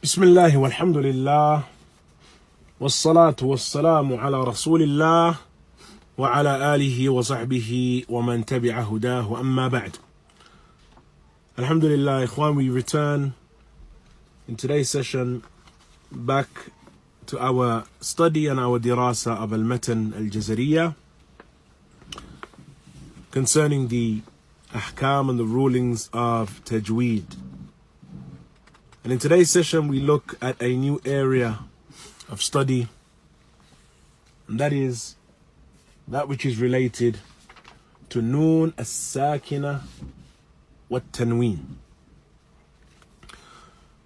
بسم الله والحمد لله والصلاة والسلام على رسول الله وعلى آله وصحبه ومن تبع هداه وأما بعد. Alhamdulillah, ikhwan, we return in today's session back to our study and our dirasa of al-Matan al-Jazariyah concerning the ahkam and the rulings of Tajweed. And in today's session, we look at a new area of study, and that is that which is related to Noon as-Sakina wa Tanween.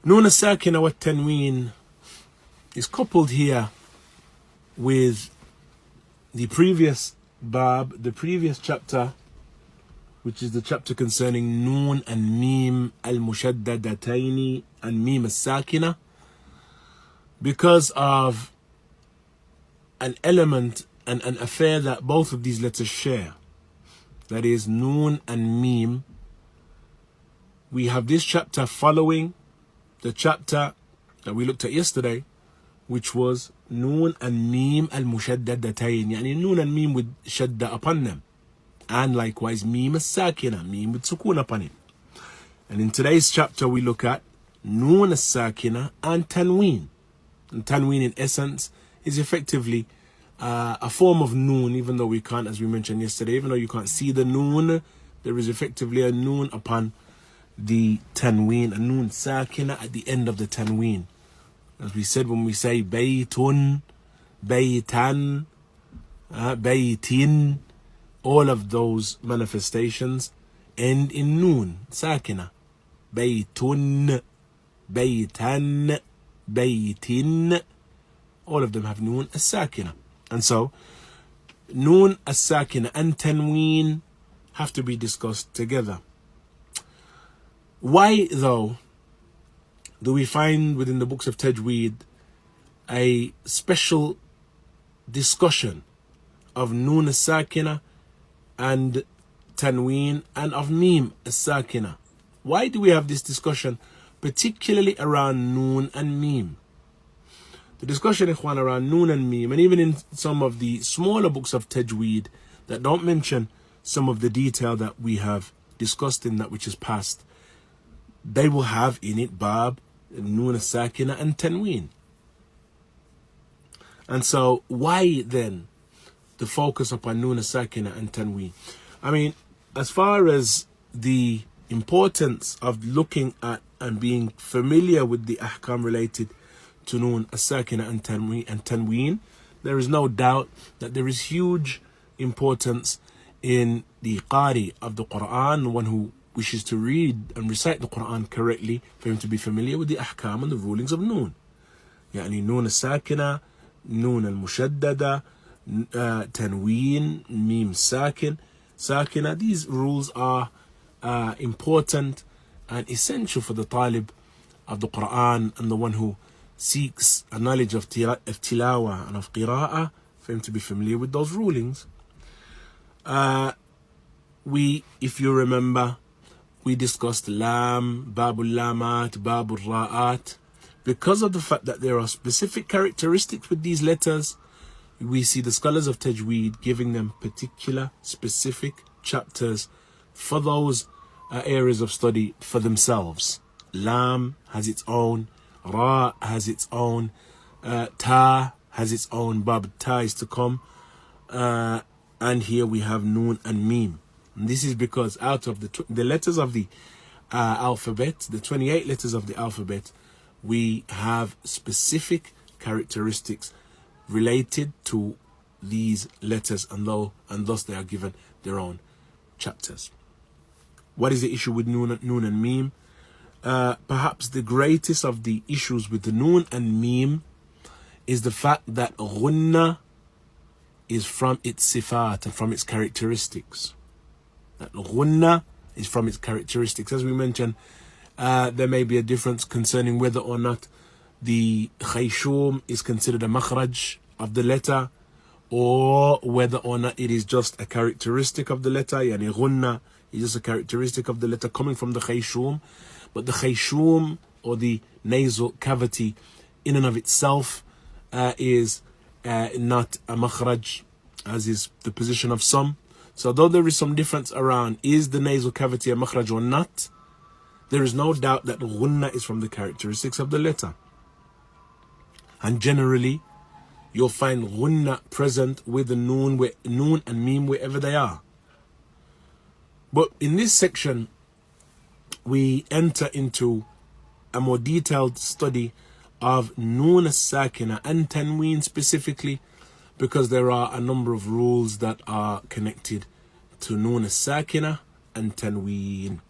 Noon as-Sakina wa Tanween is coupled here with the previous bab, the previous chapter, which is the chapter concerning Noon and Mim al-Mushaddadataini and Mim al-Sakina, because of an element and an affair that both of these letters share. That is Noon and Mim. We have this chapter following the chapter that we looked at yesterday, which was Noon and Mim al-Mushaddadatayn, yani Noon and Mim with shadda upon them. And likewise Mim al-Sakina, Mim with sukun upon it. And in today's chapter we look at Noon al-Sakina and Tanween. And Tanween in essence is effectively a form of Noon, even though we can't, as we mentioned yesterday, even though you can't see the Noon, there is effectively a Noon upon the Tanween, a Noon Sakina at the end of the Tanween. As we said, when we say Baytun, Baytan, Baytin, all of those manifestations end in Noon Sakina. Baytun, Baytan, Baytin, all of them have Noon as-Sakina. And so Noon as-Sakina and Tanween have to be discussed together. Why, though, do we find within the books of Tajweed a special discussion of Noon as-Sakina and Tanween and of Mim as-Sakina? Why do we have this discussion, particularly around Noon and Mim? The discussion, ikhwan, around Noon and Mim, and even in some of the smaller books of Tajweed that don't mention some of the detail that we have discussed in that which is past, they will have in it Bab, Noon as-Sakina and Tanween. And so why then the focus upon Noon as-Sakina and Tanween? I mean, as far as the importance of looking at and being familiar with the ahkam related to Noon as-Sakina and Tanween, there is no doubt that there is huge importance in the Qari of the Quran, the one who wishes to read and recite the Quran correctly, for him to be familiar with the ahkam and the rulings of Noon. Yani Noon as-Sakina, Noon al-Mushaddada, Tanween, Mim Sakina. These rules are important and essential for the talib of the Quran and the one who seeks a knowledge of tilawa and of qira'ah, for him to be familiar with those rulings. If you remember, we discussed Lam, Babul Lamat, Babul Ra'at. Because of the fact that there are specific characteristics with these letters, we see the scholars of Tajweed giving them particular specific chapters for those areas of study for themselves. Lam has its own, Ra has its own, Ta has its own, Bab Ta is to come, and here we have Noon and Mim. And this is because out of the letters of the alphabet, the 28 letters of the alphabet, we have specific characteristics related to these letters, and thus they are given their own chapters. What is the issue with Noon and Mim? Perhaps the greatest of the issues with the Noon and Mim is the fact that Ghunna is from its sifat and from its characteristics. That Ghunna is from its characteristics. As we mentioned, there may be a difference concerning whether or not the khayshum is considered a makhraj of the letter, or whether or not it is just a characteristic of the letter. Yani Ghunna is just a characteristic of the letter coming from the khayshum. But the khayshum or the nasal cavity in and of itself is not a makhraj, as is the position of some. So though there is some difference around is the nasal cavity a makhraj or not, there is no doubt that ghunna is from the characteristics of the letter. And generally, you'll find ghunna present with the noon and meme wherever they are. But in this section, we enter into a more detailed study of noon as-sakina and tanween specifically, because there are a number of rules that are connected to noon as-sakina and tanween.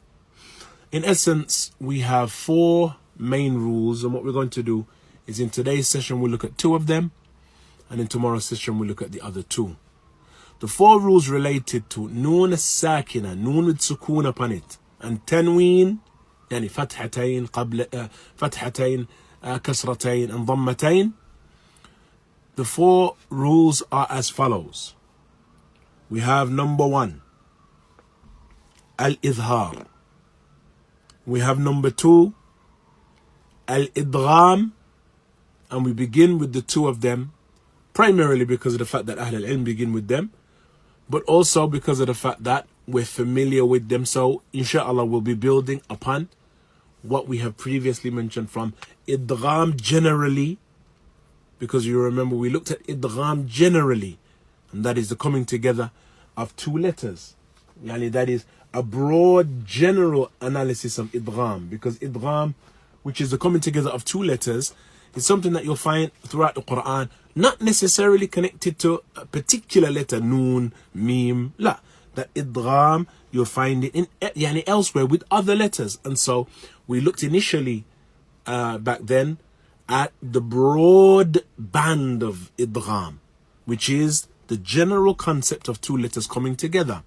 In essence, we have 4 main rules, and what we're going to do is in today's session we'll look at 2 of them, and in tomorrow's session we'll look at the other 2. The 4 rules related to noon as-sakina, noon with sukoon upon it, and tanween, يعني فتحتين قبل فتحتين كسرتين and ضمتين. The 4 rules are as follows. We have number 1, al-idhar. We have number 2, al-idgham, and we begin with the 2 of them primarily because of the fact that Ahl al-Ilm begin with them, but also because of the fact that we're familiar with them. So inshallah we'll be building upon what we have previously mentioned from idgham generally, because you remember we looked at idgham generally, and that is the coming together of 2 letters. Yani that is a broad general analysis of idgham, because idgham, which is the coming together of 2 letters, is something that you'll find throughout the Quran, not necessarily connected to a particular letter, noon, meme, la. That idgham, you'll find it in yani elsewhere with other letters. And so we looked initially back then at the broad band of idgham, which is the general concept of 2 letters coming together.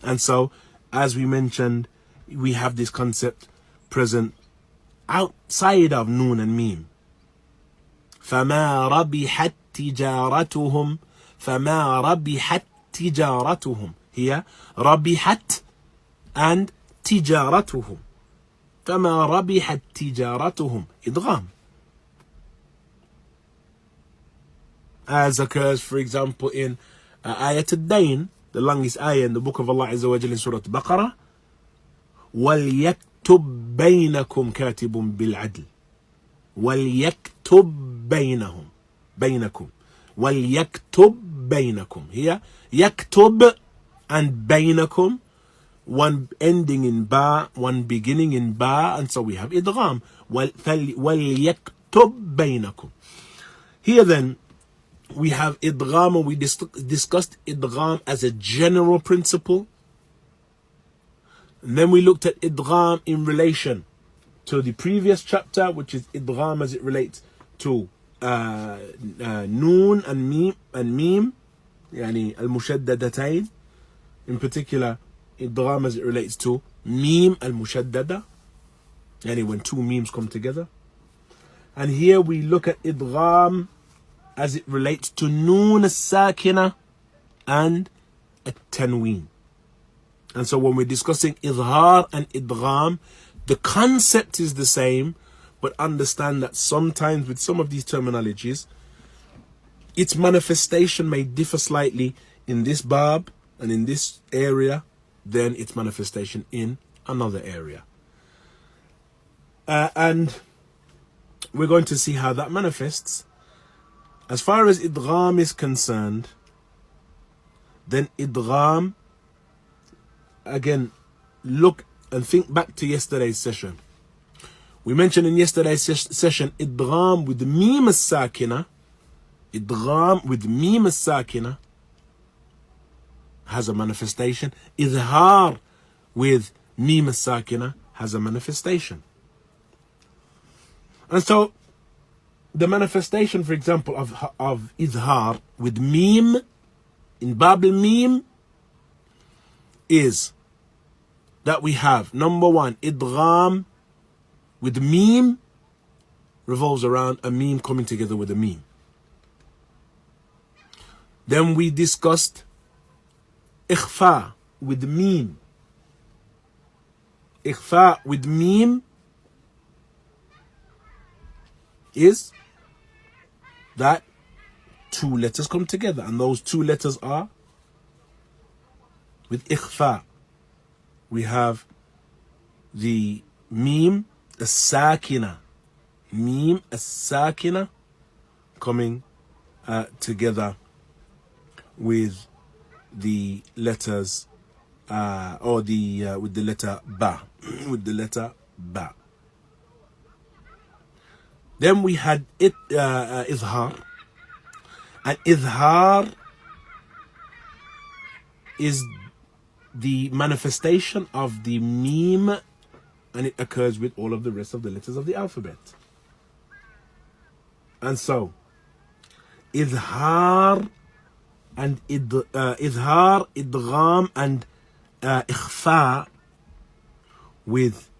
And so, as we mentioned, we have this concept present outside of noon and meme. فَمَا رَبِحَتْ تِجَارَتُهُمْ فَمَا رَبِحَتْ تِجَارَتُهُمْ. Here, رَبِحَتْ and تِجَارَتُهُمْ. فَمَا رَبِحَتْ تِجَارَتُهُمْ. إدغام. As occurs, for example, in Ayat al-Dayn, the longest ayah in the book of Allah Azza wa Jalla in Surah Al-Baqarah. وَلْيَكْتُبْ بَيْنَكُمْ كَاتِبٌ بِالْعَدْلِ. وَلْيَكْتُبْ بَيْنَكُمْ وَلْيَكْتُبْ بَيْنَكُمْ. Here, يَكْتُبْ and بَيْنَكُمْ, one ending in ba, one beginning in ba, and so we have idgham. وَلْيَكْتُبْ بَيْنَكُمْ. Here then, we have idgham, and we discussed idgham as a general principle. And then we looked at idgham in relation to the previous chapter, which is idgham as it relates to noon and meme, yani al-mushaddadatayn. In particular, idgham as it relates to meme al-mushaddada, yani when 2 memes come together. And here we look at idgham as it relates to noon as-sakina and at-tanween. And so when we're discussing izhar and idgham, the concept is the same, but understand that sometimes with some of these terminologies, its manifestation may differ slightly in this bab and in this area than its manifestation in another area. And we're going to see how that manifests. As far as idgham is concerned, then idgham, again, look and think back to yesterday's session. We mentioned in yesterday's session idgham with meme as-sakina. Idgham with meme as-sakina has a manifestation. Izhar with meme as-sakina has a manifestation. And so the manifestation, for example, of izhar with meme in bab al-meme is that we have, number 1, idgham with meme revolves around a meme coming together with a meme. Then we discussed ikhfa with meme. Ikhfa with meme is that two letters come together, and those two letters are, with ikhfa, we have the mim as-sakina, coming together with the letters with the letter ba, Then we had izhar, and izhar is the manifestation of the meme, and it occurs with all of the rest of the letters of the alphabet. And so izhar and izhar, idgham and ikhfa with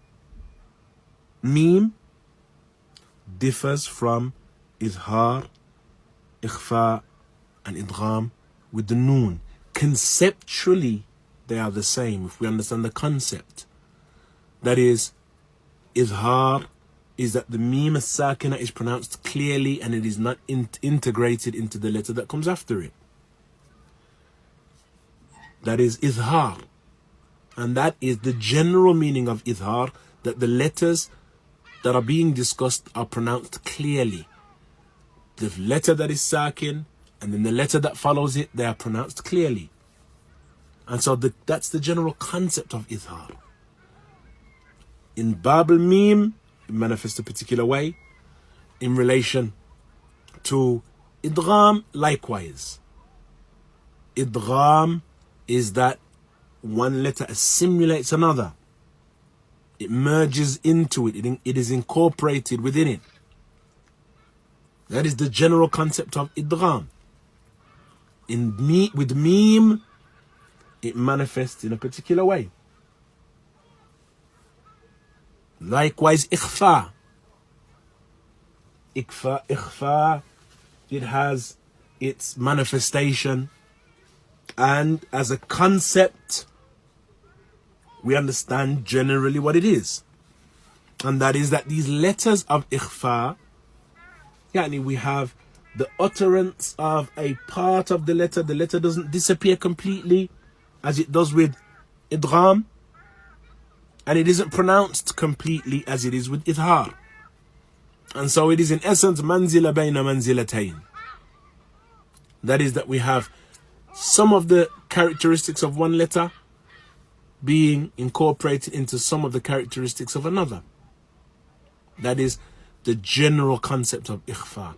meme differs from izhar, ikhfa and idgham with the noon. Conceptually they are the same if we understand the concept. That is, izhar is that the meme as-sakina is pronounced clearly and it is not integrated into the letter that comes after it. That is izhar. And that is the general meaning of izhar, that the letters that are being discussed are pronounced clearly. The letter that is sakin and then the letter that follows it, they are pronounced clearly. And so that's the general concept of izhar. In Bab al-Mim, it manifests a particular way. In relation to idgham, likewise. Idgham is that one letter assimilates another. It merges into it. It is incorporated within it. That is the general concept of idgham. With meme, it manifests in a particular way. Likewise, ikhfa. Ikhfa, it has its manifestation, and as a concept, we understand generally what it is. And that is that these letters of ikhfa, we have the utterance of a part of the letter. The letter doesn't disappear completely as it does with idgham, and it isn't pronounced completely as it is with izhar. And so it is in essence manzila bayna manzilatayn. That is that we have some of the characteristics of one letter being incorporated into some of the characteristics of another. That is the general concept of ikhfa.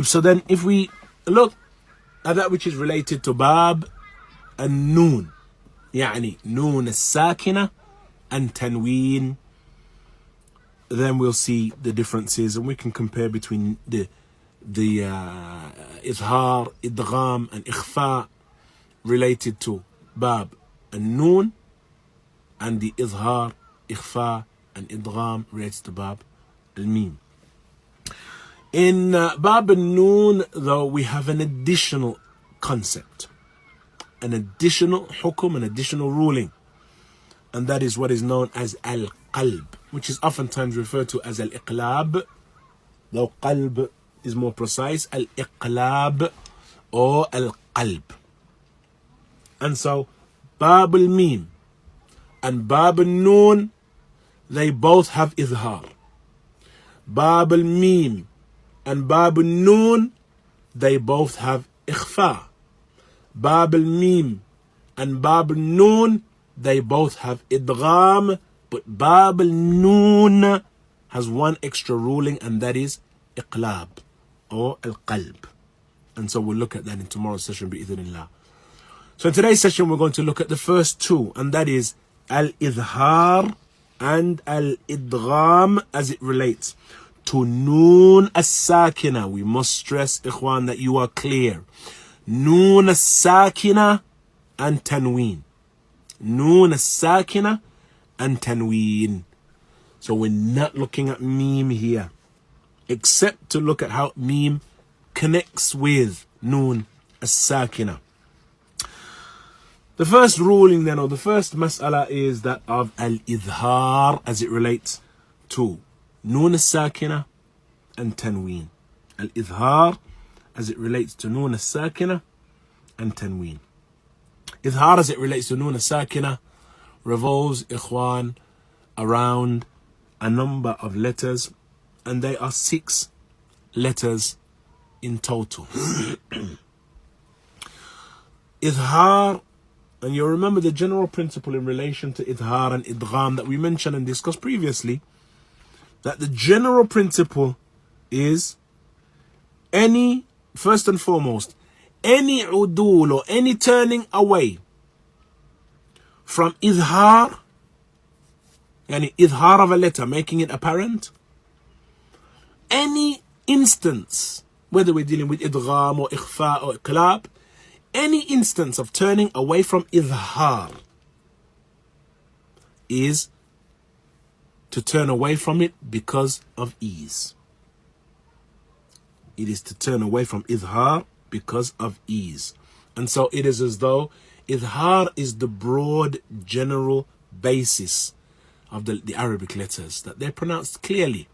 So then if we look at that which is related to bab and noon, noon as-sakina and tanween, then we'll see the differences and we can compare between the izhar, idgham and ikhfa related to bab and noon, and the izhar, ikhfa and idgham related to bab al-mim. In bab al-noon, though, we have an additional concept, an additional hukum, an additional ruling, and that is what is known as al-qalb, which is oftentimes referred to as al-iqlab, though qalb is more precise, al-iqlab or al-qalb. And so bab al-mim and bab al-noon, they both have izhar. Bab al-mim and bab al-noon, they both have ikhfa. Bab al-mim and bab al-noon, they both have idgham, but bab al-noon has one extra ruling, and that is iqlab or al-qalb. And so we'll look at that in tomorrow's session, bi'idhnillah. So in today's session, we're going to look at the first two, and that is al-izhar and al-idgham as it relates to noon as-sakina. We must stress, ikhwan, that you are clear. Noon as-sakina and tanween. Noon as-sakina and tanween. So we're not looking at meme here, except to look at how meme connects with noon as-sakina. The first ruling then, or the first mas'ala, is that of al-izhar as it relates to noon as-sakina and tanween. Al-idhar as it relates to noon as-sakina and tanween. Idhar as it relates to noon as-sakina revolves, ikhwan, around a number of letters, and they are 6 letters in total. Idhar, and you'll remember the general principle in relation to idhar and idgham that we mentioned and discussed previously, that the general principle is first and foremost, any udul or any turning away from idhar, yani idhar of a letter, making it apparent, any instance, whether we're dealing with idgham or ikhfa or iqlab, any instance of turning away from idhar is to turn away from it because of ease. It is to turn away from idhar because of ease. And so it is as though idhar is the broad general basis of the Arabic letters, that they're pronounced clearly.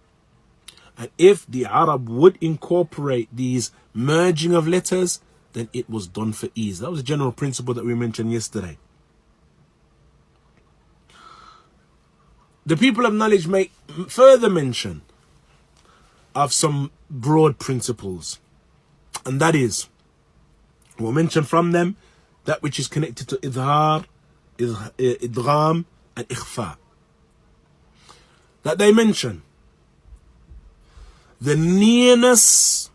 And if the Arab would incorporate these merging of letters, then it was done for ease. That was a general principle that we mentioned yesterday. The people of knowledge make further mention of some broad principles, and that is, we'll mention from them that which is connected to idhar, idgham, and ikhfa. That they mention the nearness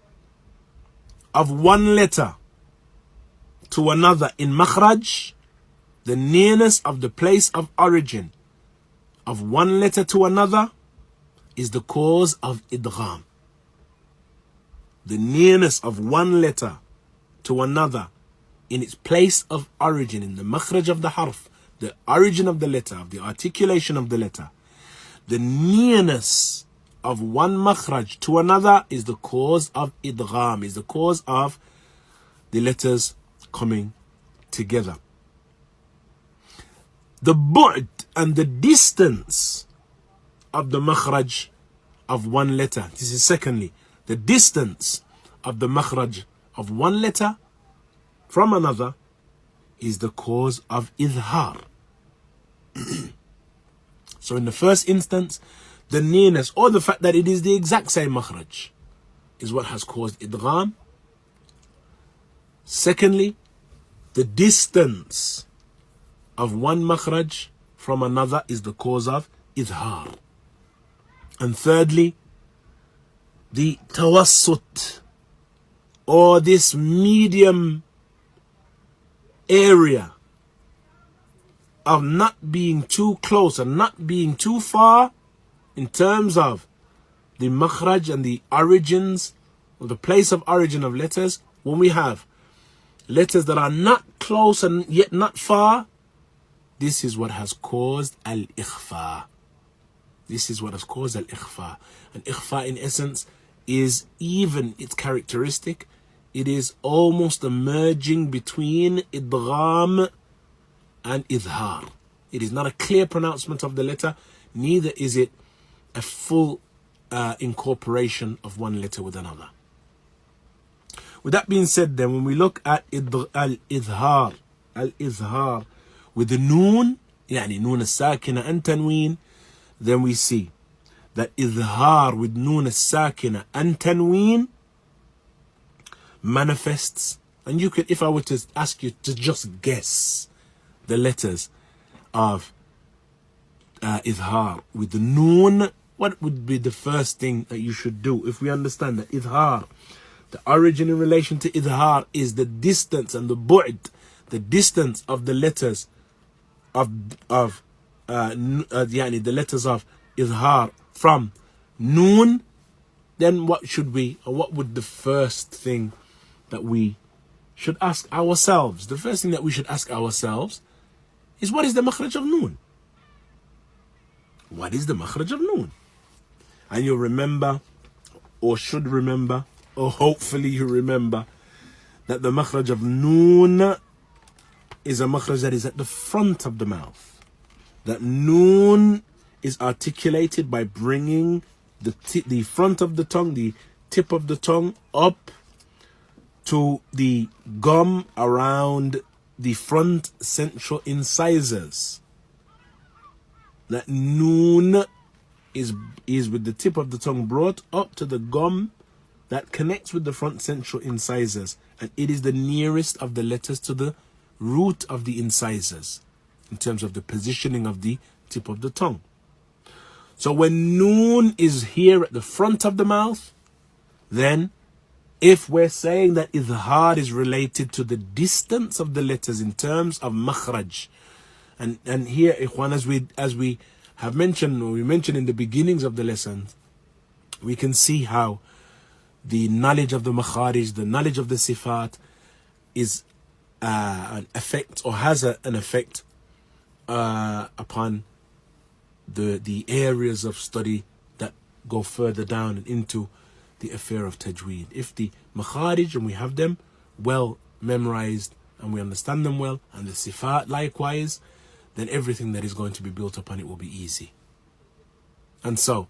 of one letter to another in makhraj, the nearness of the place of origin of one letter to another is the cause of idgham. The nearness of one letter to another in its place of origin, in the makhraj of the harf, the origin of the letter, of the articulation of the letter, the nearness of one makhraj to another is the cause of idgham, is the cause of the letters coming together. The bu'd and the distance of the makhraj of one letter. This is secondly, the distance of the makhraj of one letter from another is the cause of idhar. So in the first instance, the nearness or the fact that it is the exact same makhraj is what has caused idgham. Secondly, the distance of one makhraj from another is the cause of idhar. And thirdly, the tawassut, or this medium area of not being too close and not being too far in terms of the makhraj and the origins, or the place of origin of letters. When we have letters that are not close and yet not far, this is what has caused al-ikhfa. This is what has caused al-ikhfa. And ikhfa in essence is even its characteristic. It is almost a merging between idgham and idhar. It is not a clear pronouncement of the letter, neither is it a full incorporation of one letter with another. With that being said, then, when we look at al-idhar with the noon, yani noon as-sakina and tanween, then we see that idhar with noon as-sakina and tanween manifests. And you could, if I were to ask you to just guess the letters of idhar with the noon, what would be the first thing that you should do if we understand that idhar, the origin in relation to idhar is the distance and the bu'd, the distance of the letters the letters of idhar from noon, then what would the first thing that we should ask ourselves? The first thing that we should ask ourselves is, what is the makhraj of noon? What is the makhraj of noon? And you'll remember, or should remember, or hopefully you remember, that the makhraj of noon is a makhraj that is at the front of the mouth. That noon is articulated by bringing the front of the tongue, the tip of the tongue, up to the gum around the front central incisors. That noon is with the tip of the tongue brought up to the gum that connects with the front central incisors, and it is the nearest of the letters to the root of the incisors in terms of the positioning of the tip of the tongue. So when noon is here at the front of the mouth, then if we're saying that idhar is related to the distance of the letters in terms of makhraj, and here, ikhwan, as we have mentioned, or we mentioned in the beginnings of the lesson, we can see how the knowledge of the makharij, the knowledge of the sifat, is an effect, or has an effect upon the areas of study that go further down and into the affair of tajweed. If the makharij, and we have them well memorized and we understand them well, and the sifat likewise, then everything that is going to be built upon it will be easy. And so,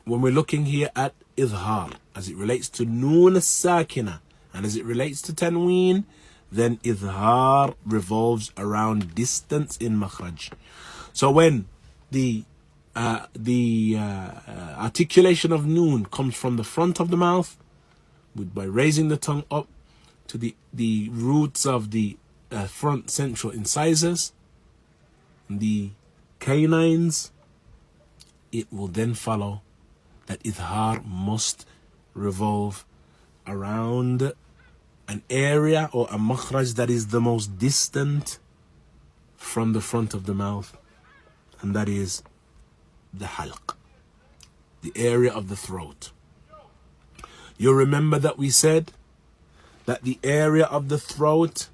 when we're looking here at idhar, as it relates to noon as-sakina, and as it relates to tanween, then idhar revolves around distance in makhraj. So when the articulation of noon comes from the front of the mouth, by raising the tongue up to the roots of the front central incisors, the canines, it will then follow that idhar must revolve around an area or a makhraj that is the most distant from the front of the mouth, and that is the halq, the area of the throat. You remember that we said that the area of the throat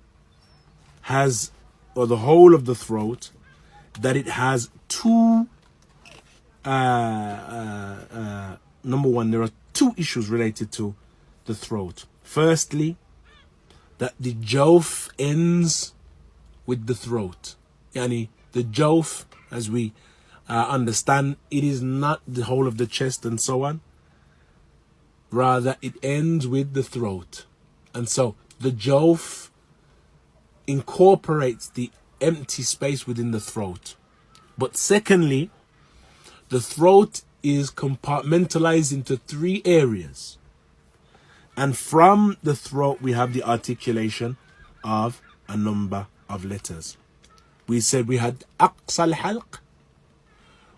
has, or the whole of the throat, that it has two, number one, there are two issues related to the throat. Firstly, that the jawf ends with the throat. Yani, the jawf, as we understand, it is not the whole of the chest and so on. Rather, it ends with the throat. And so, the jawf incorporates the empty space within the throat. But secondly, the throat is compartmentalized into three areas. And from the throat, we have the articulation of a number of letters. We said we had aqsa al-halq,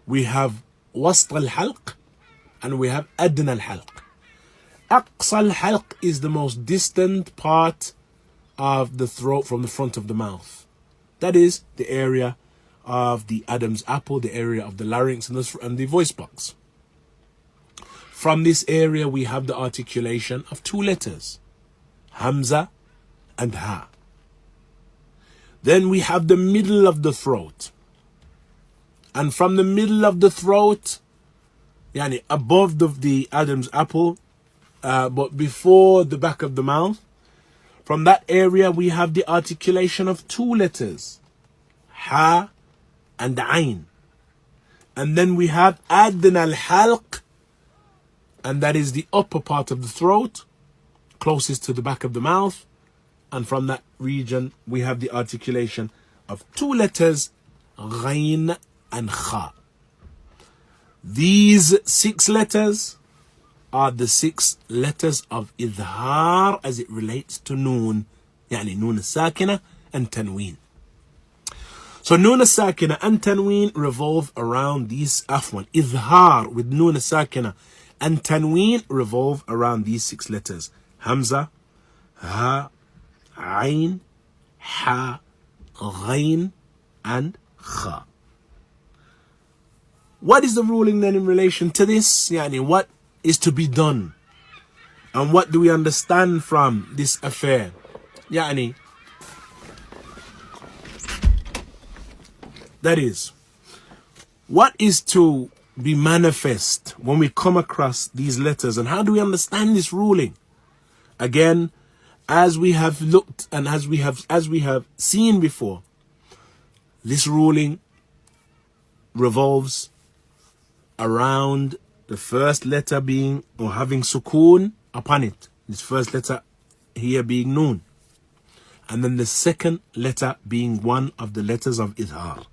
we have wast al-halq, and we have adna al-halq. Aqsa al-halq is the most distant part of the throat from the front of the mouth. That is the area of the Adam's apple, the area of the larynx and the voice box. From this area, we have the articulation of two letters, Hamza and Ha. Then we have the middle of the throat. And from the middle of the throat, yani above the Adam's apple, but before the back of the mouth, from that area we have the articulation of two letters, Ha and Ain. And then we have Adna al-Halq, and that is the upper part of the throat, closest to the back of the mouth. And from that region, we have the articulation of two letters, Ghain and Kha. These 6 letters are the 6 letters of idhar as it relates to noon, yani noon as-sakina and tanween. So noon as-sakina and tanween revolve around these, idhar with noon as-sakina and tanween revolve around these 6 letters, Hamza, Ha, Ain, Ha, Ghain, and Kha. What is the ruling then in relation to this? Yani, what is to be done? And what do we understand from this affair? Yani, that is, what is to be manifest when we come across these letters, and how do we understand this ruling? Again, as we have looked and as we have seen before, this ruling revolves around the first letter being or having sukoon upon it. This first letter here being noon. And then the second letter being one of the letters of idhar.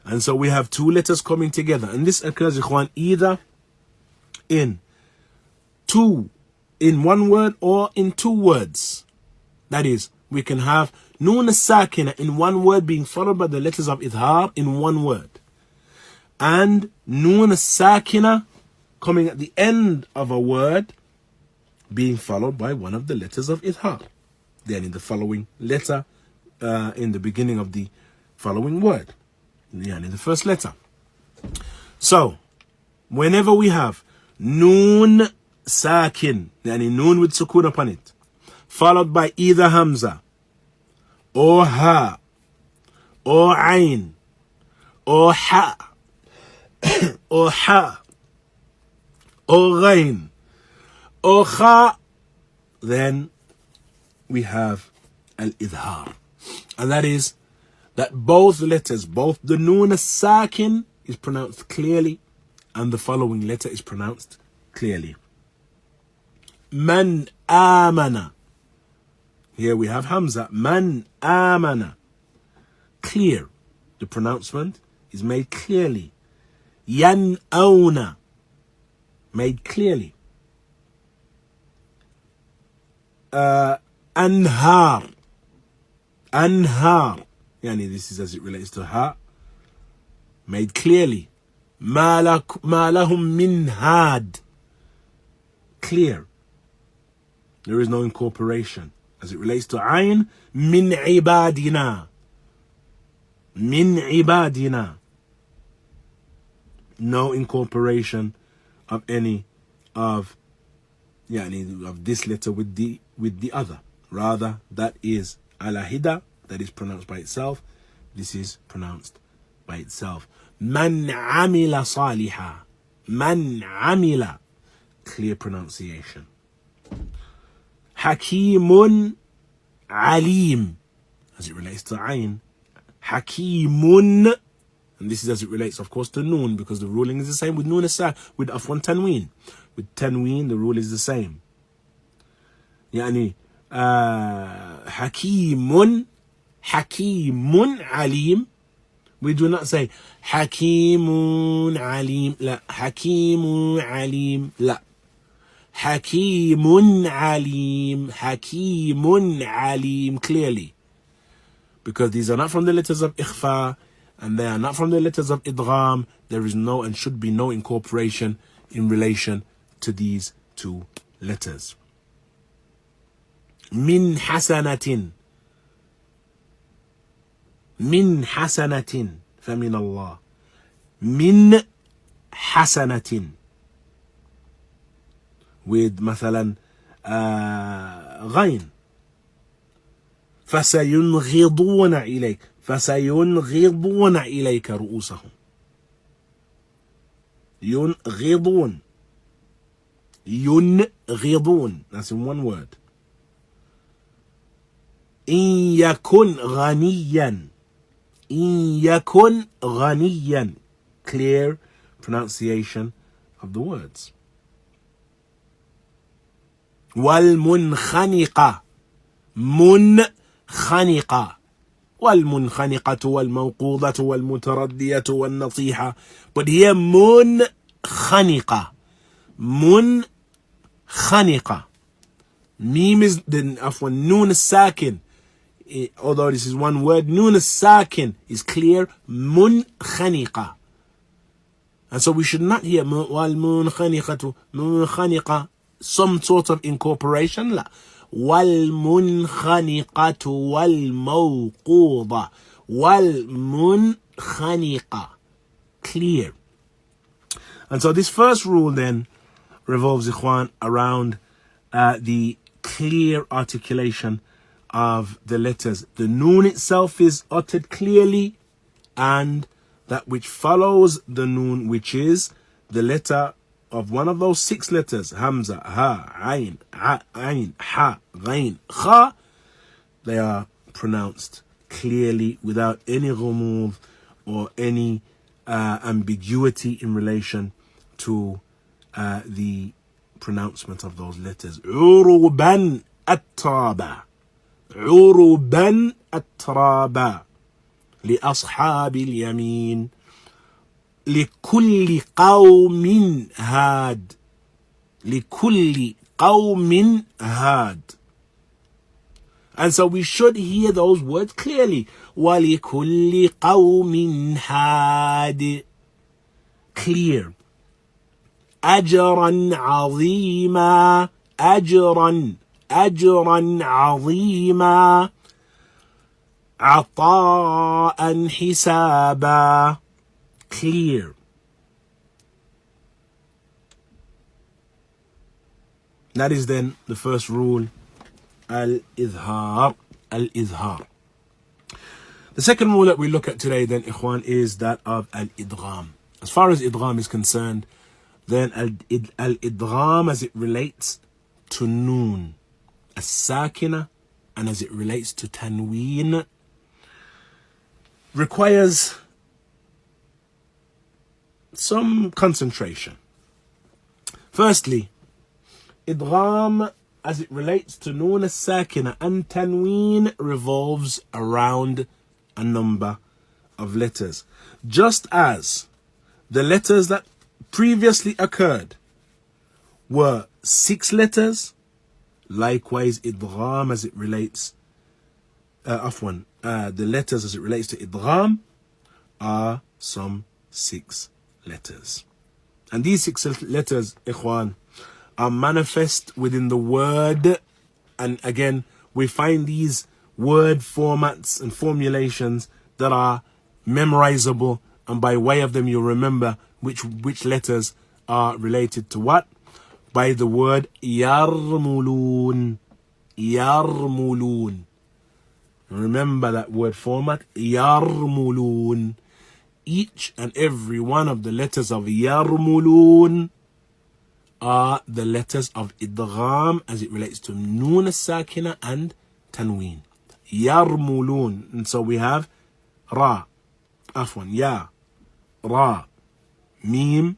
And so we have two letters coming together. And this occurs, ikhwan, either in one word or in two words. That is, we can have noon as-sakina in one word being followed by the letters of idhar in one word. And noon as-sakina coming at the end of a word being followed by one of the letters of idhar. Then in the following letter, in the beginning of the following word. In the first letter. So, whenever we have noon sakin, noon with sukoon upon it, followed by either hamza, or ha, or ain, or ha, or ha, or ghain, or kha, then we have al-idhar. And that is that both letters, both the noon as-sakin is pronounced clearly and the following letter is pronounced clearly. Man amana. Here we have hamza. Man amana. Clear. The pronouncement is made clearly. Yan'awna. Made clearly. Anhar. Anhar. This is as it relates to ha. Made clearly. Ma lahum min had. Clear. There is no incorporation. As it relates to ayn, min ibadina. Min ibadina. No incorporation of any of this letter with the other. Rather, that is alahida, that is pronounced by itself. This is pronounced by itself. Man amila saliha. Man amila. Clear pronunciation. Hakeemun alim. As it relates to ayn. Hakeemun. And this is as it relates, of course, to noon, because the ruling is the same with noon as-sa, with afwan tanween. With tanween, the rule is the same. Hakeemun alim. We do not say Hakeemun alim. La. Hakeemun alim. La. Hakeemun alim. Hakeemun alim. Clearly. Because these are not from the letters of ikhfa, and they are not from the letters of idgham. There is no and should be no incorporation in relation to these two letters. Min hasanatin. Min hasanatin. Famin Allah. Min hasanatin. With مثلا غين. فسينغضون إليك. فسينغضون إليك رؤوسهم. ينغضون. ينغضون. That's in one word. إن يكن غنيا. إن يكن غنيا. Clear pronunciation of the words. والمنخنقة. منخنقة. والمنخنقة والموقوضة والمتردية والنطيحة. But here منخنقة. منخنقة. Meme is the afwan noon as-sakin. Although this is one word, noon as-sakin is clear. Munkhaniqa. And so we should not hear wal munkhaniqatu munkhaniqa, some sort of incorporation. La. Wal munkhaniqatu wal mawquda wal munkhaniqa. Clear. And so this first rule then revolves, ikhwan, around the clear articulation of the letters. The noon itself is uttered clearly, and that which follows the noon, which is the letter of one of those 6 letters, hamza, ha, ayn, ha, ghain, kha, they are pronounced clearly without any ghumud or any ambiguity in relation to the pronouncement of those letters. عُرُبًا أَتْرَابًا عُرُبًا أَتْرَابًا لأصحاب اليمين لكل قوم هاد لكل قوم هاد. And so we should hear those words clearly. وَلِكُلِّ قَوْمٍ هَادٍ. Clear. أَجْرًا عَظِيمًا أَجْرًا عَظِيمًا عَطَاءً حِسَابًا. Clear. That is then the first rule. Al-Izhar. Al-Izhar. The second rule that we look at today then, Ikhwan, is that of Al-Idgham. As far as Idgham is concerned, then Al-Idgham as it relates to Noon, As-Sakina, and as it relates to Tanween, requires some concentration. Firstly, Idgham as it relates to Noon as-Sakina and Tanween revolves around a number of letters. Just as the letters that previously occurred were 6 letters, likewise Idgham as it relates, the letters as it relates to Idgham are some 6 letters. And these 6 letters, Ikhwan, are manifest within the word. And again, we find these word formats and formulations that are memorizable, and by way of them you'll remember which letters are related to what. By the word yarmulun. Yarmulun. Remember that word format, yarmulun. Each and every one of the letters of yarmulun are the letters of Idgham as it relates to Noon as-Sakina and Tanween. Yarmulun. And so we have Ra, Ya, Ra, Mim,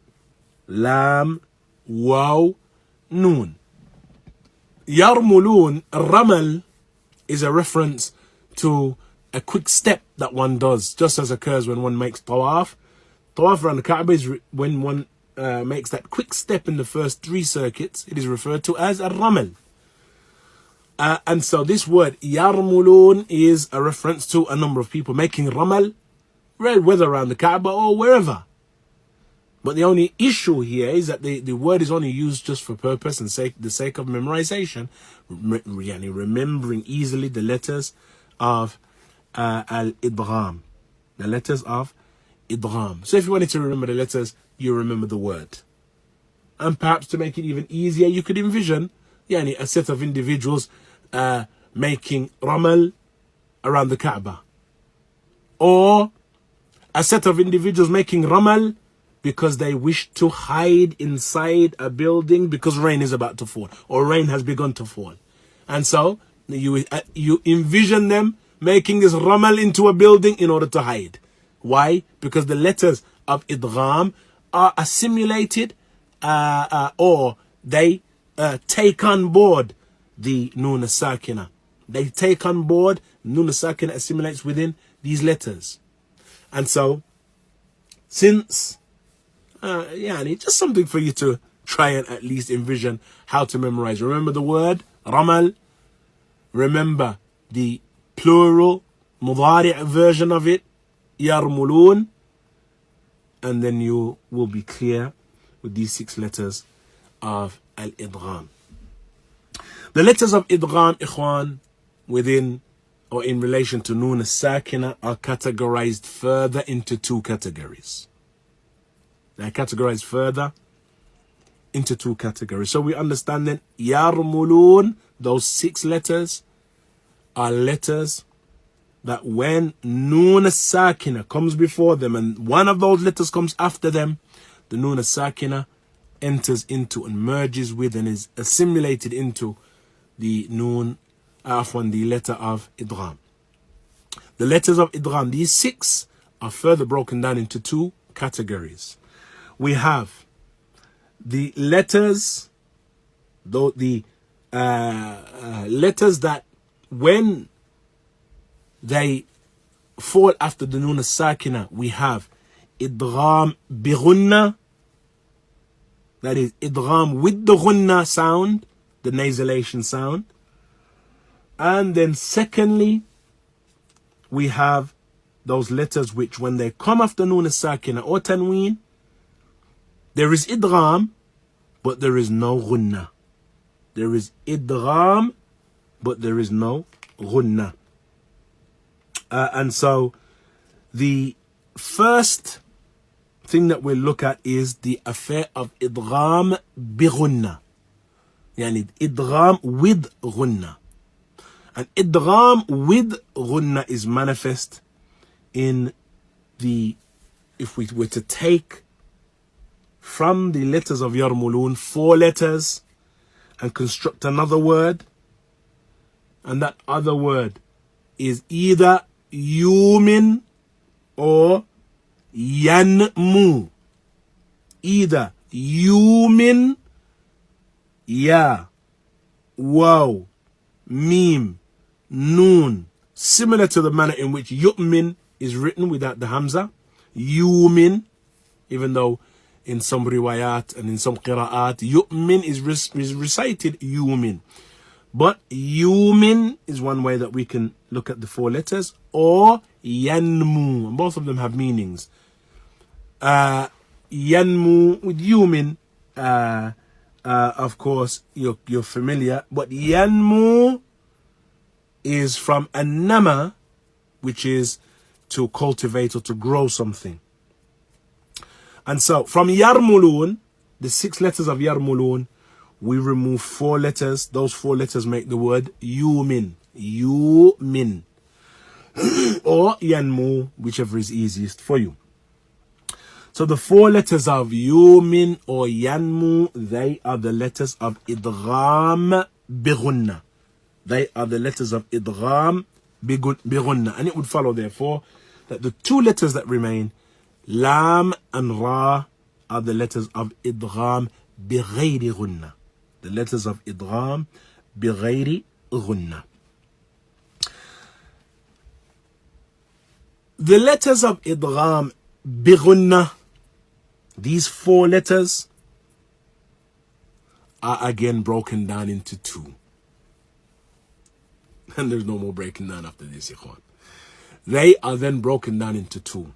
Lam, Waw, Noon. Yarmulun, Ramal, is a reference to a quick step that one does, just as occurs when one makes Tawaf. Tawaf around the Kaaba is when one makes that quick step in the first 3 circuits. It is referred to as a ramal. And so this word yarmulun is a reference to a number of people making ramal, whether around the Kaaba or wherever. But the only issue here is that the word is only used just for purpose and the sake of memorization, remembering easily the letters of al-idgham, the letters of idgham. So if you wanted to remember the letters, you remember the word. And perhaps to make it even easier, you could envision a set of individuals making ramal around the Kaaba, or a set of individuals making ramal because they wish to hide inside a building because rain is about to fall or rain has begun to fall. And so you envision them making this ramal into a building in order to hide. Why? Because the letters of idgham are assimilated or they take on board the Noon as-Sakina. They take on board, Noon as-Sakina assimilates within these letters. And so, since, just something for you to try and at least envision how to memorize. Remember the word, ramal. Remember the plural, mudari' version of it, yarmulun. And then you will be clear with these 6 letters of al-idgham. The letters of idgham, ikhwan, within or in relation to Noon as-Sakina are categorized further into 2 categories. They're categorized further into 2 categories. So we understand that yarmulun, those 6 letters, are letters that when Noon as-Sakina comes before them and one of those letters comes after them, the Noon as-Sakina enters into and merges with and is assimilated into the Noon, the letter of idgham. The letters of idgham, these 6, are further broken down into 2 categories. We have the letters, though the letters that when they fall after the nun as-sakina, we have idgham bi ghunna, that is idgham with the ghunna sound, the nasalization sound. And then secondly, we have those letters which when they come after nun as-sakina or tanween, there is idgham, but there is no ghunna. There is idgham, but there is no ghunna. And so the first thing that we'll look at is the affair of idgham bi ghunna. Yani idgham with ghunna. And idgham with ghunna is manifest in the, if we were to take from the letters of yarmulun 4 letters and construct another word, and that other word is either yumin or yanmu. Either yumin, ya, waw, mim, noon, similar to the manner in which yu'min is written without the hamza. Yumin, even though in some riwayat and in some qira'at, yu'min is recited yumin. But yumin is one way that we can look at the 4 letters, or yanmu, and both of them have meanings. Yanmu with yumin, of course, you're familiar, but yanmu is from an-nama, which is to cultivate or to grow something. And so from yarmulun, the 6 letters of yarmulun, we remove 4 letters. Those 4 letters make the word yumin. Yumin. Or yanmu, whichever is easiest for you. So the 4 letters of yumin or yanmu, they are the letters of idgham bi ghunna. They are the letters of idgham bi ghunna. And it would follow, therefore, that the 2 letters that remain, lam and ra, are the letters of idgham bi ghayri ghunna. The letters of idgham bi ghayri ghunna. The letters of idgham bi ghunna, these 4 letters, are again broken down into 2. And there's no more breaking down after this, ikhwan. They are then broken down into 2.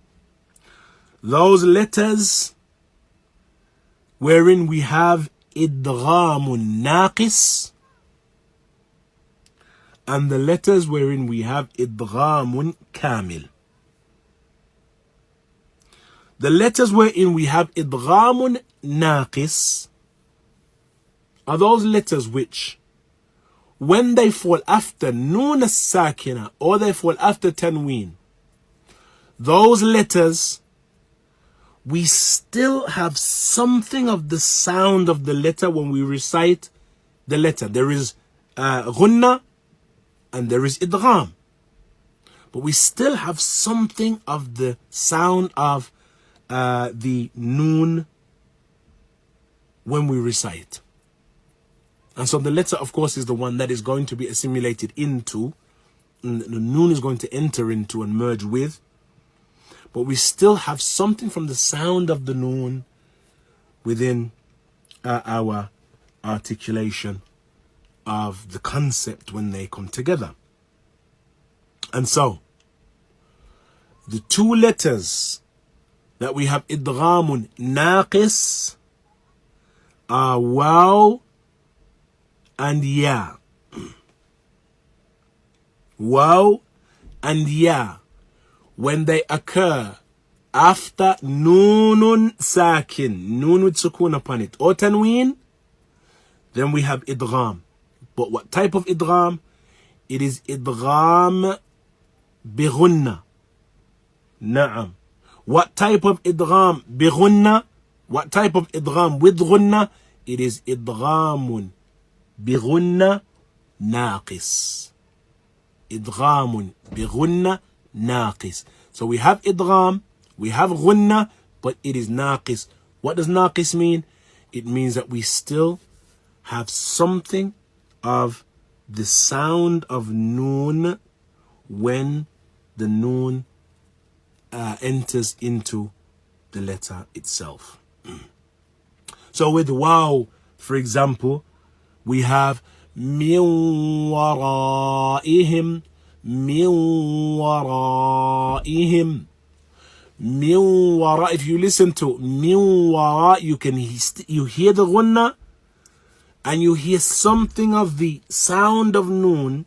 Those letters wherein we have idghamun naqis, and the letters wherein we have idghamun kamil. The letters wherein we have idghamun naqis are those letters which, when they fall after nun as-sakina or they fall after tanween, those letters, we still have something of the sound of the letter when we recite the letter. There is ghunna and there is idgham, but we still have something of the sound of the noon when we recite. And so the letter, of course, is the one that is going to be assimilated into, and the noon is going to enter into and merge with. But we still have something from the sound of the noon within our articulation of the concept when they come together. And so, the 2 letters that we have idghamun naqis are waw and ya. Waw and ya, when they occur after noonun sakin, noon with sukoon upon it, or tanween, then we have idgham. But what type of idgham? It is idgham bi ghunna. Na'am. What type of idgham bi ghunna? What type of idgham with ghunna? It is idghamun bi ghunna naqis. Idghamun bi ghunna naqis. So we have idgham, we have ghunna, but it is naqis. What does naqis mean? It means that we still have something of the sound of noon when the noon enters into the letter itself. So with waw, for example, we have min waraihim, min waraihim, min wara. If you listen to min wara, you hear the gunna, and you hear something of the sound of noon.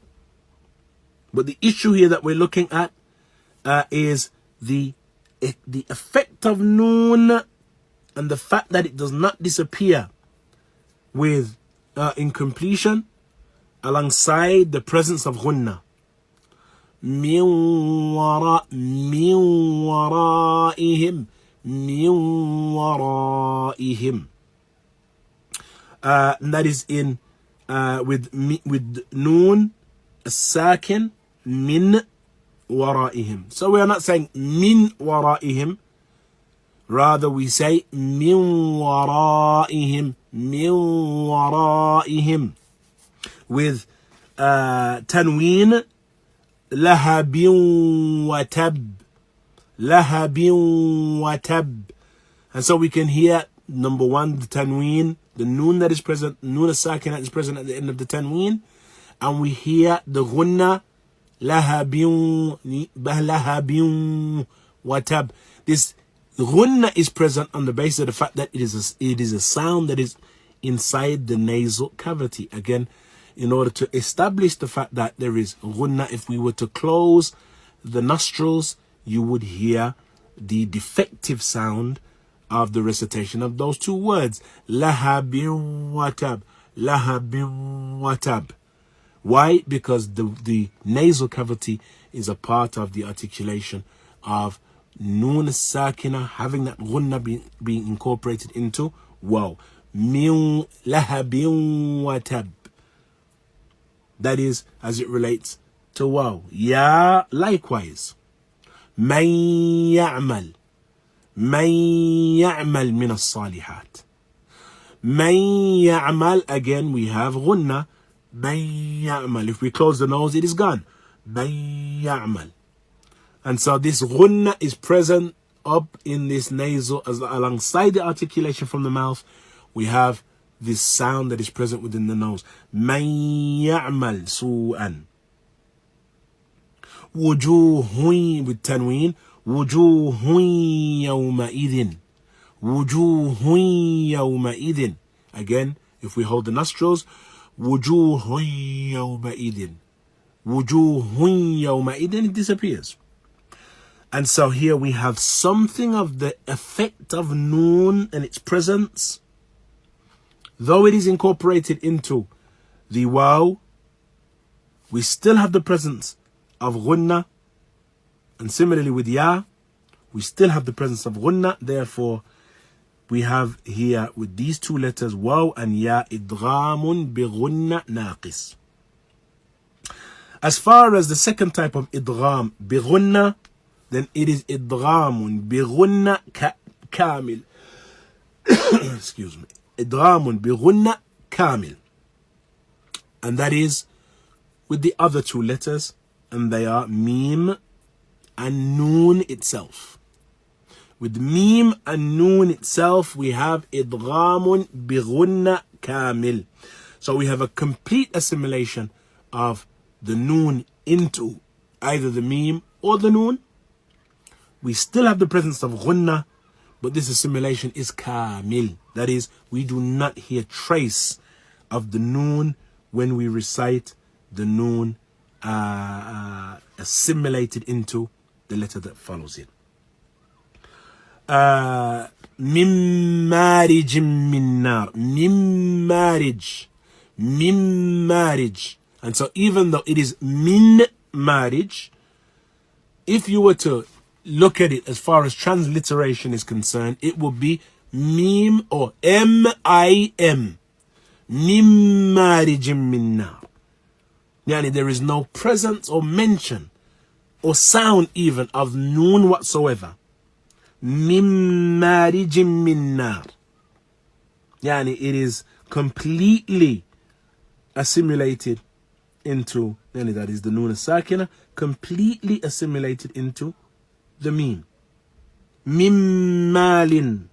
But the issue here that we're looking at is the effect of noon and the fact that it does not disappear with incompletion alongside the presence of gunna. Min waraihim, min waraihim. And that is in with noon sakin min waraihim. So we are not saying min waraihim, rather we say min waraihim, min waraihim, with tanween lahabin wa tab, lahabin wa tab. And so we can hear, number one, the tanween, the noon that is present, noon as-sakin that is present at the end of the tanween, and we hear the gunna lahabin wa tab. This gunna is present on the basis of the fact that it is a sound that is inside the nasal cavity. Again, in order to establish the fact that there is gunna, if we were to close the nostrils, you would hear the defective sound of the recitation of those two words. Lahabin wa tab, lahabin wa tab. Why? Because the nasal cavity is a part of the articulation of noon sakina, having that gunna being incorporated into waw. Min lahabin wa tab. That is as it relates to waw. Ya, likewise. Man ya'mal. Man ya'mal min as-salihat. Man ya'mal, again we have gunna. Man ya'mal. If we close the nose, it is gone. Man ya'mal. And so this gunna is present up in this nasal, as alongside the articulation from the mouth, we have this sound that is present within the nose. Man ya'mal su'an. Wujuhun with tanween. Wujuhun yawma'idhin. Wujuhun yawma'idhin. Again, if we hold the nostrils, wujuhun yawma'idhin. Wujuhun yawma'idhin, it disappears. And so here we have something of the effect of noon and its presence. Though it is incorporated into the waw, we still have the presence of gunna. And similarly with ya, we still have the presence of gunna. Therefore, we have here with these two letters, waw and ya, idghamun bi gunna naqis. As far as the second type of idgham bi gunna, then it is idghamun bi gunna kamil. Excuse me. Idghamun bi gunna kamil. And that is with the other two letters, and they are mim and noon itself. With mim and noon itself, we have idghamun bi gunna kamil. So we have a complete assimilation of the noon into either the mim or the noon. We still have the presence of gunna, but this assimilation is kamil. That is, we do not hear trace of the noon when we recite the noon assimilated into the letter that follows it. Min marijin min nar. Min marij. Min marij. And so even though it is min marij, if you were to look at it as far as transliteration is concerned, it would be mim or M-I-M. Min marijin min nar. Yani there is no presence or mention or sound even of noon whatsoever. Min marijin min nar. Yani it is completely assimilated into, that is the noon as-sakina, completely assimilated into the mim. Min malin.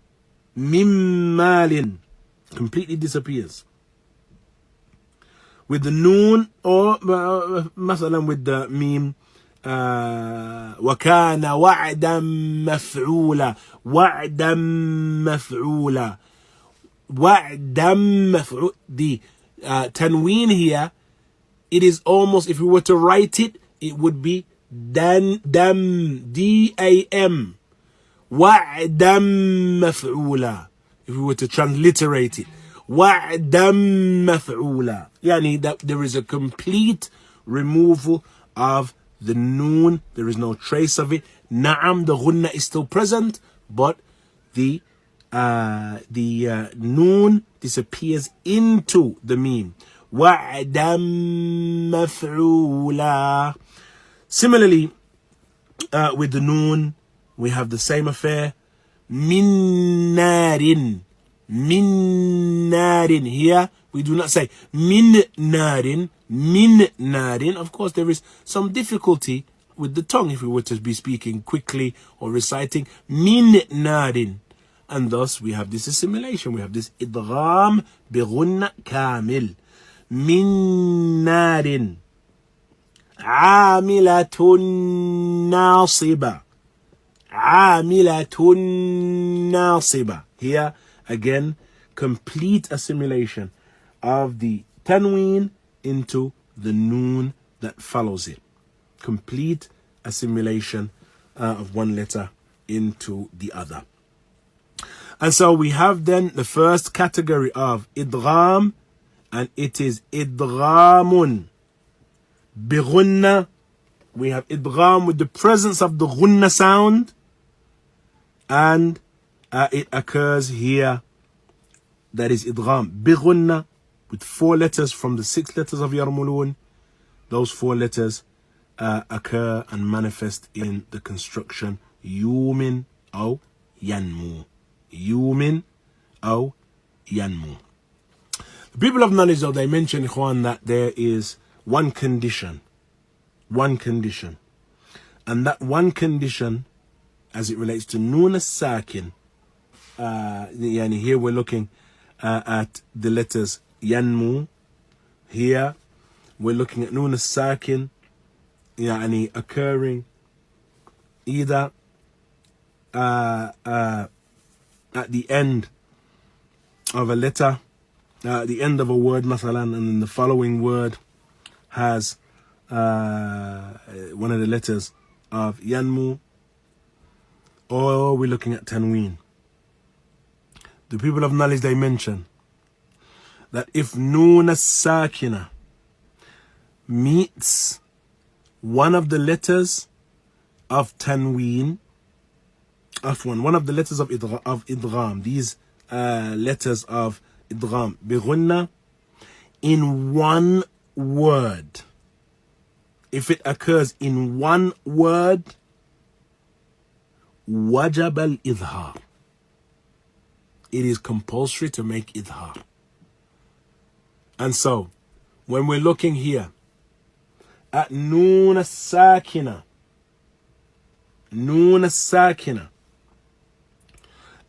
Min malin. Completely disappears. With the noon or مثلا with the mim, وكان وعدا مفعولا. وعدا مفعولا. وعدا مفعول. The tanween here, it is almost, if we were to write it, it would be dam, D-A-M. وعدا مفعولا. If we were to transliterate it, وعدا مفعولا. Yani that there is a complete removal of the noon. There is no trace of it. Na'am, the ghunna is still present, but the noon disappears into the meme. وعدا مفعولا. Similarly, with the noon, we have the same affair. Min narin. Min narin. Here, we do not say min narin. Min narin. Of course, there is some difficulty with the tongue if we were to be speaking quickly or reciting min narin. And thus, we have this assimilation. We have this idgham bi ghunna kamil. Min narin. Amilatun nasiba. Amilatun nasiba. Here, again, complete assimilation of the tanween into the noon that follows it. Complete assimilation of one letter into the other. And so we have then the first category of idgham, and it is idghamun bi ghunna. We have idgham with the presence of the ghunna sound, and it occurs here. That is idgham bi ghunna, with 4 letters from the 6 letters of yarmulun. Those 4 letters occur and manifest in the construction yumin aw yanmu. Yumin aw yanmu. The people of knowledge, though, they mention, ikhwan, that there is one condition. One condition. And that one condition, as it relates to noon as-sakin, here we're looking at the letters yanmu. Here we're looking at noon as-sakin, occurring either at the end of a letter, the end of a word, masalan, and then the following word has one of the letters of yanmu, or we're looking at tanween. The people of knowledge, they mention that if noon as-sakina meets one of the letters of tanween, one of the letters of idgham, these letters of idgham bi ghunna, in one word, if it occurs in one word, wajab al-idhar. It is compulsory to make idhar. And so, when we're looking here at noon as-sakina,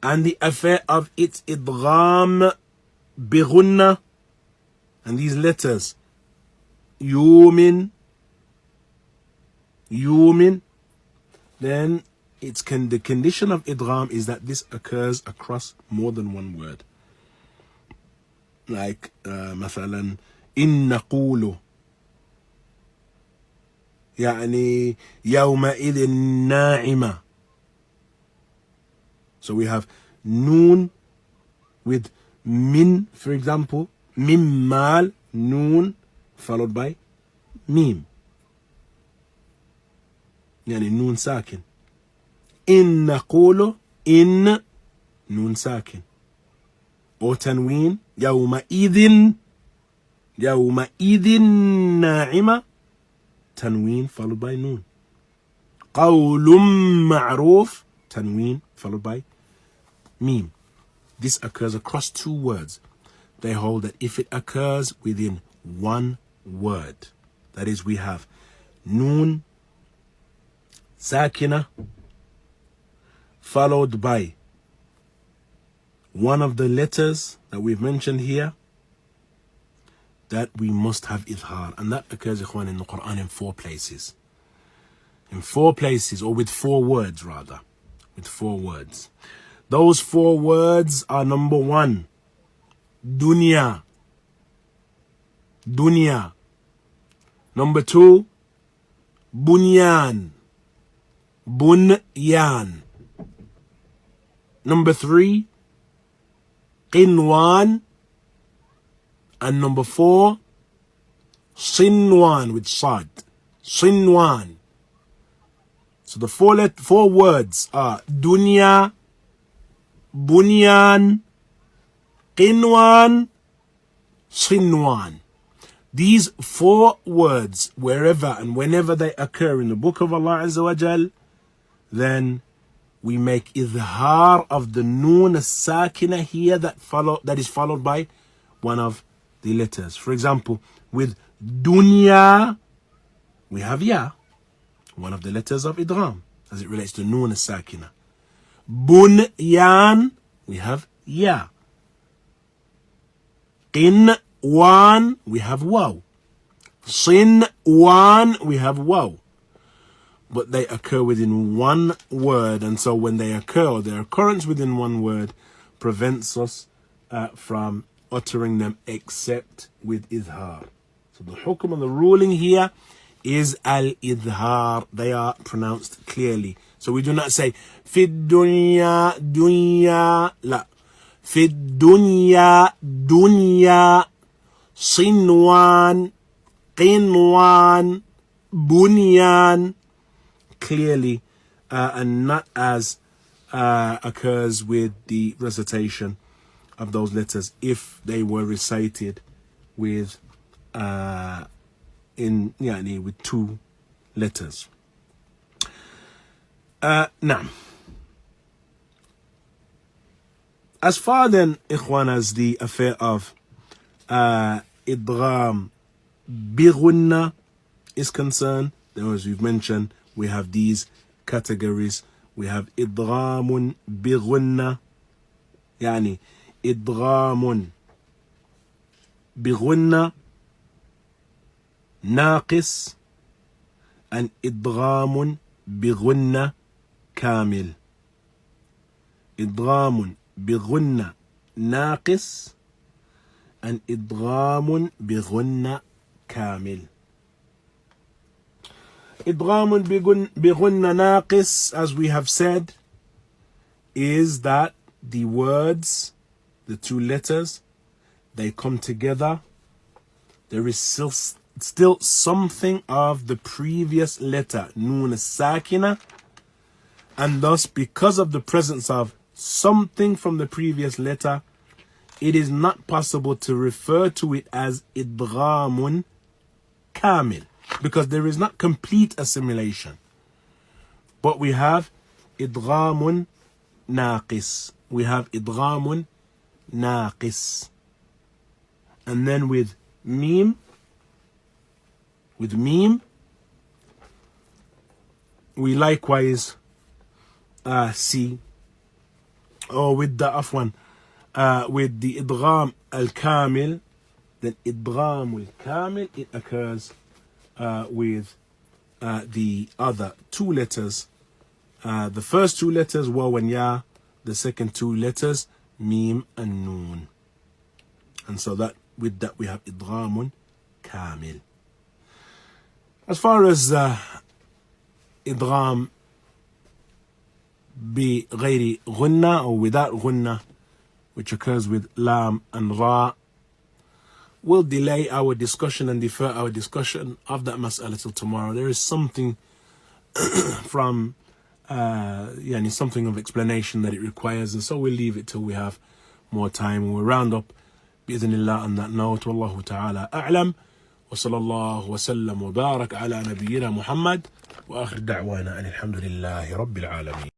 and the affair of its idgham bi ghunna, and these letters yumin, then the condition of idgham is that this occurs across more than one word. Like مثلا إن نقول يعني يومئذ ناعمة. So we have noon with min, for example, min mal, noon, followed by mim. يعني noon sakin. إن نقول إن noon sakin. Or tanween, يومئذ ناعمة, tanween followed by noon. قول معروف, tanween followed by meme. This occurs across two words. They hold that if it occurs within one word, that is, we have noon sakina followed by one of the letters that we've mentioned here, that we must have idhar. And that occurs, ikhwan, in the Quran in 4 places. In 4 places, or with 4 words rather. With 4 words. Those 4 words are: number 1, dunya. Dunya. Number 2, bunyan. Bunyan. Number 3, qinwan. And number 4, sinwan with sad. Sinwan. So the 4 words are dunya, bunyan, qinwan, sinwan. These 4 words, wherever and whenever they occur in the book of Allah Azza wa Jal, then we make idhar of the noon as-sakina here that is followed by one of the letters. For example, with dunya, we have ya, one of the letters of idgham, as it relates to noon as-sakina. Bunyan, we have ya. Qinwan, we have waw. Sinwan, we have waw. But they occur within one word, and so when they occur, or their occurrence within one word, prevents us from uttering them except with idhar. So the hukm and the ruling here is al-idhar. They are pronounced clearly. So we do not say fid dunya, dunya, la. Fid dunya, dunya, sinwan, qinwan, bunyan. Clearly, and not as occurs with the recitation of those letters if they were recited with with 2 letters. Now, as far then, ikhwan, as the affair of idgham bi-ghunna is concerned, as we've mentioned, we have these categories. We have idghamun bi-ghunna, yani idghamun bi-ghunna naqis, and idghamun bi-ghunna kamil. Idghamun bi-ghunna naqis and idghamun bi-ghunna kamil. Idghamun bi-ghunna naqis, as we have said, is that the words, the 2 letters, they come together. There is still something of the previous letter, noon as-sakina, and thus, because of the presence of something from the previous letter, it is not possible to refer to it as idghamun kamil, because there is not complete assimilation. But we have idghamun naqis. We have idghamun naqis. And then with meme, we likewise see, or with the afwan, with the idgham al-kamil, then idgham al-kamil, it occurs with the other 2 letters. The first 2 letters, waw and ya. The second 2 letters, meme and noon. And so that with that we have idghamun kamil. As far as idgham bi ghayri ghunna, or without ghunna, which occurs with lam and ra, we'll delay our discussion and defer our discussion of that mas'ala till tomorrow. There is something from something of explanation that it requires, and so we'll leave it till we have more time. We'll round up bi'idhnillah on that note. Wallahu ta'ala a'lam, wa sallallahu wa sallam wa barak ala nabiyyina Muhammad, wa akhir da'wana alhamdulillahi rabbil alamin.